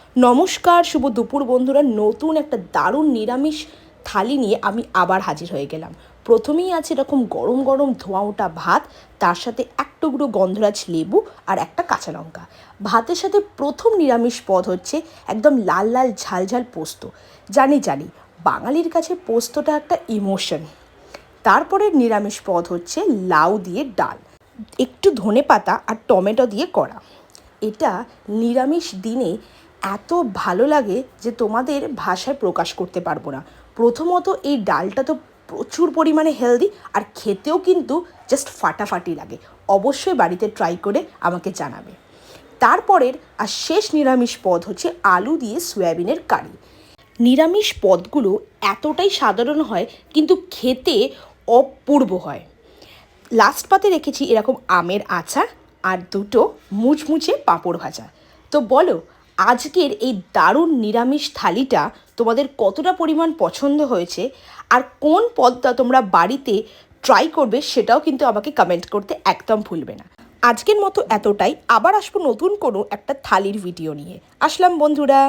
নমস্কার, শুভ দুপুর বন্ধুরা। নতুন একটা দারুণ নিরামিষ থালি নিয়ে আমি আবার হাজির হয়ে গেলাম। প্রথমেই আছে এরকম গরম গরম ধোঁয়া ওঠা ভাত, তার সাথে এক টুকরো গন্ধরাজ লেবু আর একটা কাঁচা লঙ্কা। ভাতের সাথে প্রথম নিরামিষ পদ হচ্ছে একদম লাল লাল ঝাল ঝাল পোস্ত। জানি জানি, বাঙালির কাছে পোস্তটা একটা ইমোশন। তারপরে নিরামিষ পদ হচ্ছে লাউ দিয়ে ডাল, একটু ধনেপাতা আর টমেটো দিয়ে করা। এটা নিরামিষ দিনে এত ভালো লাগে যে তোমাদের ভাষায় প্রকাশ করতে পারবো না। প্রথমত এই ডালটা তো প্রচুর পরিমাণে হেলদি, আর খেতেও কিন্তু জাস্ট ফাটাফাটি লাগে। অবশ্যই বাড়িতে ট্রাই করে আমাকে জানাবে। তারপরের আর শেষ নিরামিষ পদ হচ্ছে আলু দিয়ে সয়াবিনের কারি। নিরামিষ পদগুলো এতটাই সাধারণ হয় কিন্তু খেতে অপূর্ব হয়। লাস্ট পাতে রেখেছি এরকম আমের আচার আর দুটো মুচমুচে পাঁপড় ভাজা। তো বলো, আজকের এই দারুণ নিরামিষ থালিটা তোমাদের কতটা পরিমাণ পছন্দ হয়েছে, আর কোন পদটা তোমরা বাড়িতে ট্রাই করবে সেটাও কিন্তু আমাকে কমেন্ট করতে একদম ভুলবে না। আজকের মতো এতটাই, আবার আসবো নতুন কোনো একটা থালির ভিডিও নিয়ে। আসলাম বন্ধুরা।